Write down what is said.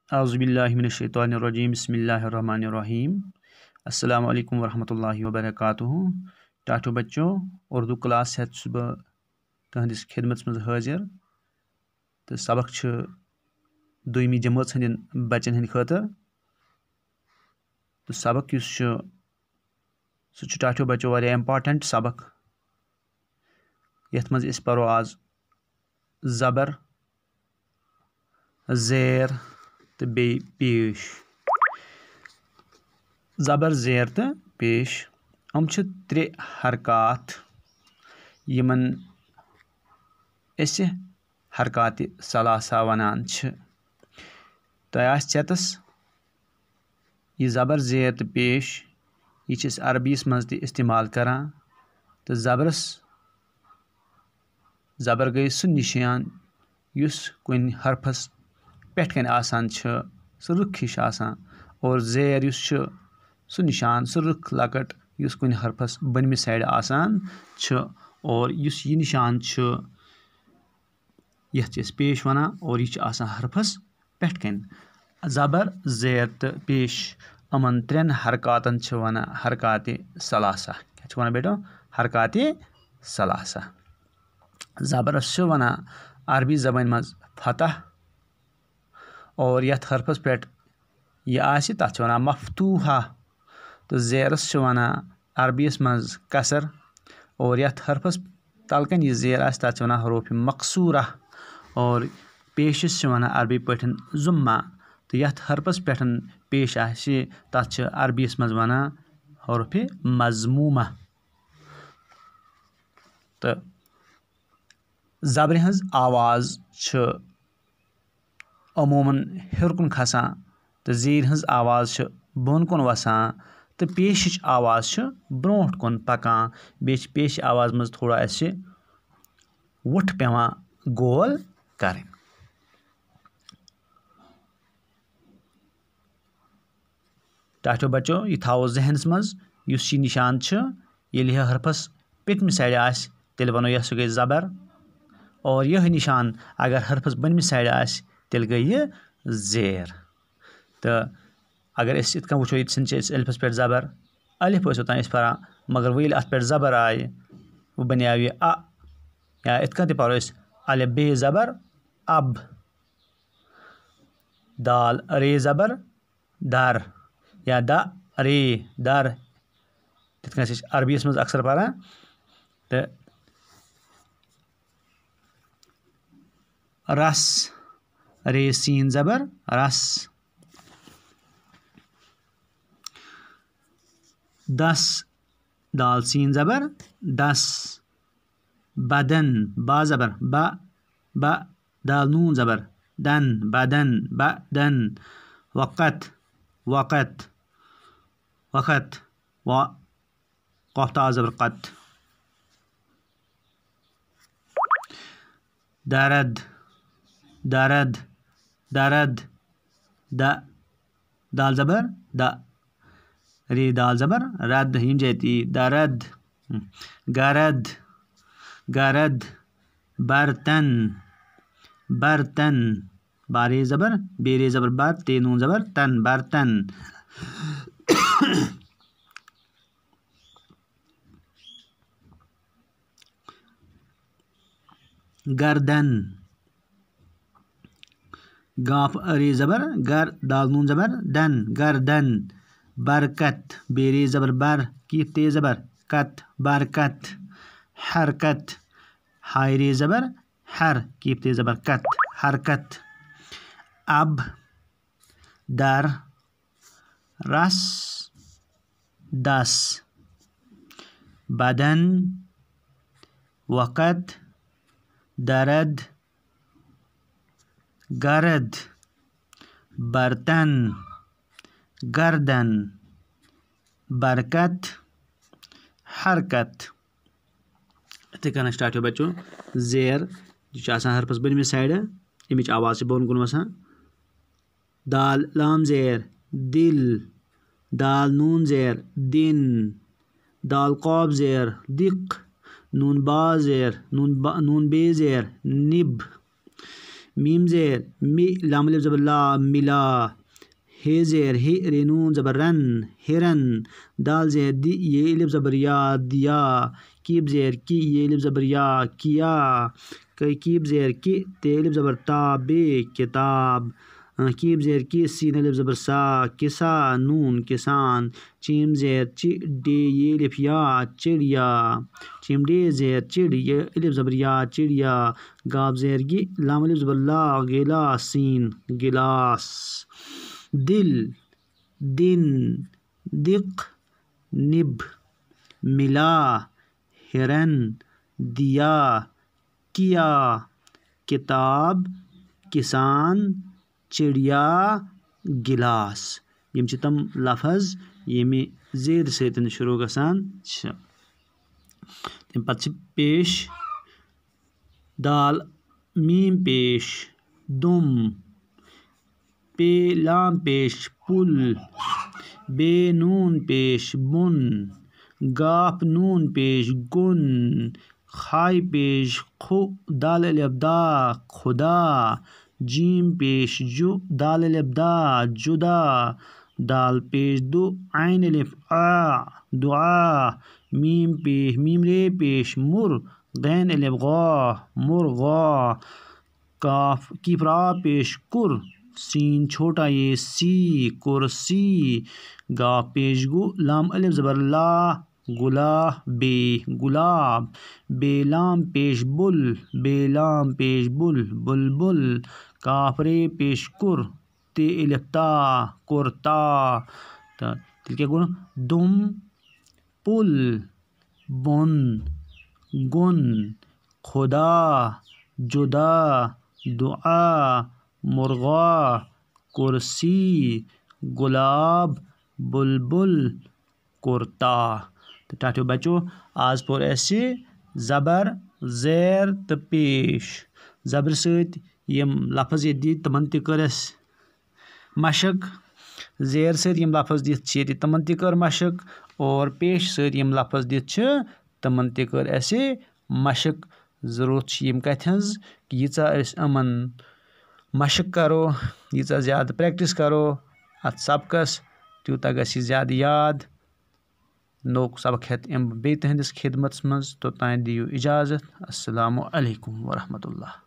औज़ुबिल्लाहिमिनश्शैतानिर्रजीम बिस्मिल्लाहिर्रहमानिर्रहीम। अस्सलामु अलैकुम वरहमतुल्लाहि वबरकातुहू। टाटो बच्चों, उर्दू क्लास हेत सुबह तुहंदिस खिदमत मज हाजिर। तो सबक दुयमी जमात हंदिन बच्चन हंद खतर। तो सबक टाटो बच्चों वारिया इम्पार्टेंट सबक। यथ मज इस परो आज ज़बर, ज़ेर तो बे पेश। ज़बर, ज़ेर तो पेश हम त्रे हरकात यमन हरकात सलासा वनान चतस यह ज़बर, ज़ेर तो पेश यह अरबीस मज इस्तेमाल करान। तो ज़बर गई सह निशान युस कुन हरफस पेट कन आसान सह रुख हिश आसान। और ज़ेर युस सह निशान सह रुख लकट युस कुन हरफस बनमि साइड आसान। और युस यह निशान यथ पेश वना और यह आसान हरफस पेट कन। ज़बर, ज़ेर तो पेश अमन त्रेन हरकातन वना हरकात सलासा। क्या वना बेटो? हरकात सलासा। ज़बरस वना अरबी ज़बान मज फतह और यथ हरफस पेट यह आसि तथ वना मफतूहा। तो ज़ेरस वना अरबीस मज कसर और यथ हरफस तलकन यह ज़ेर आसि तथ वना हरूफ मकसूरा। और पेशस वना अरबी पठन जुम्मा। तो यथ हरफस पेटन पेश आसि तथ अरबीस मज वना हरूफ मजमूमा। तो ज़बर हज आवाज़ अमूमन हेर कुन खसान तो ज़ेर हज आवाज़ बोन कुन वसान। तो पेश आवाज़ ब्रोट कुन पकान। बे पेश आवाज़ मज थोड़ा वुठ पेवान गोल करें। टाटो बच्चों यह थो जहनस मज युस यह निशान ये हरफस पिटमि साइड आस तेल वनो यह गई ज़बर। और यह निशान अगर हरफस बनमि साइड आस तेल गई यह ज़ेर। तो अगर इत वो अलिफस पे ज़बर अलिफ ओतान परान मगर वो अत पे ज़बर आए वो बनियाव यह अ। या इत परो अलिफ बे ज़बर अब। दाल रे ज़बर दर या द रे दर। तिथ अरबीस मज अक्सर परान। तो रस रे सीन ज़बर रस। दस दाल सीन ज़बर दस। बदन बा ज़बर ब दाल नून ज़बर दन बदन बदन। वक़्त वक़्त वक़्त क़ाफ़ ज़बर क़त। दरद दरद दरद द दाल ज़बर द रे दाल ज़बर रद हिम जाती दरद। गरद गरद बर्तन बर्तन बारे ज़बर बेरे ज़बर बर ते नून ज़बर तन बर्तन। गर्दन गाफ रे ज़बर गर दाल नून ज़बर दन गर्दन। बरकत बेरे ज़बर बर कीफ ते ज़बर कत बरकत। हरकत हाय रे ज़बर हर कीफ ते ज़बर कत हरकत। अब दर रस दस। बदन वक़्त दरद गरद बर्तन गर्दन बरकत हरकत। इतने कहना स्टार्ट हो बच्चों। ज़ेर यह हरफस बनमि साइड अमिच आवाज़ बोन कुन वसान। दाल लाम ज़ेर दिल। दाल नून ज़ेर दिन। दाल क़ाफ ज़ेर दिक। नून बा ज़ेर नून बे ज़ेर निब। मीम ज़ेर मी लाम अलिफ ज़बर ला मिला हे ज़ेर हे रे नून ज़बर रन हिरन दाल ज़ेर दी ये अलिफ ज़बर या दिया कीब ज़ेर की ये अलिफ ज़बर या किया कीब ज़ेर की ते अलिफ ज़बर ता बे किताब कीब ज़ेर की सीन अलिफ ज़बर सा किसा नून किसान चीम ज़ेर चि डे ये अलिफ या चिड़िया चीम डे ज़ेर चिड़ ये अलिफ ज़बर या चिड़िया गाब ज़ेर गी लाम अलिफ ज़बर ला गिला सीन गिलास दिल दिन दिक निब मिला हिरन दिया किया किताब किसान चिड़िया गिलास यम छ तम लफज यमि ज़ेर सतन शुरू गसान छ तम पत पेश दाल मीम पेश दुम पे लाम पेश पुल बे नून पेश बुन गाफ नून पेश गुन खाई पेश खु दाल अलिफ दा खुदा जीम पेश जु दाल अलिफ दा जुदा दाल पेश दु आइन अलिफ आ दुआ मीम पेश मीम रे पेश मुर गैन अलिफ गा मुर्गा काफ कीफरा पेश कुर सीन छोटा ये सी कुर्सी गा पेश गु लाम अलिफ ज़बर ला गुला बे गुलाब बेलाम पेश बुल बेलाम पेश बुल बुलबुल काफरे पेश कुर ते अलिफ ता कुर्ता तेल क्या गो दुम पुल बुन गुन खुदा जुदा दुआ मुर्गा कुर्सी गुलाब बुलबुल कुर्ता। तो टाटियो बच्चों आज पोर ऐसे ज़बर ज़ेर तो पेश ज़बर सत यम लफज ये दी तमन ति कर मशक ज़ेर सत यम लफज दित तमन ति कर मशक और पेश सत यम लफज दित तमन ति कर ऐसे मशक ज़रूरत यम कथ कि यीचा अमन मशक करो यीचा ज़्यादा प्रैक्टिस करो अत सबकस त्यूता गसी ज़्यादा याद नोक सबक हेत बे तुहंदिस खिदमत मज तो तान दियो इजाज़त अस्सलामु अलैकुम वरहमतुल्लाह।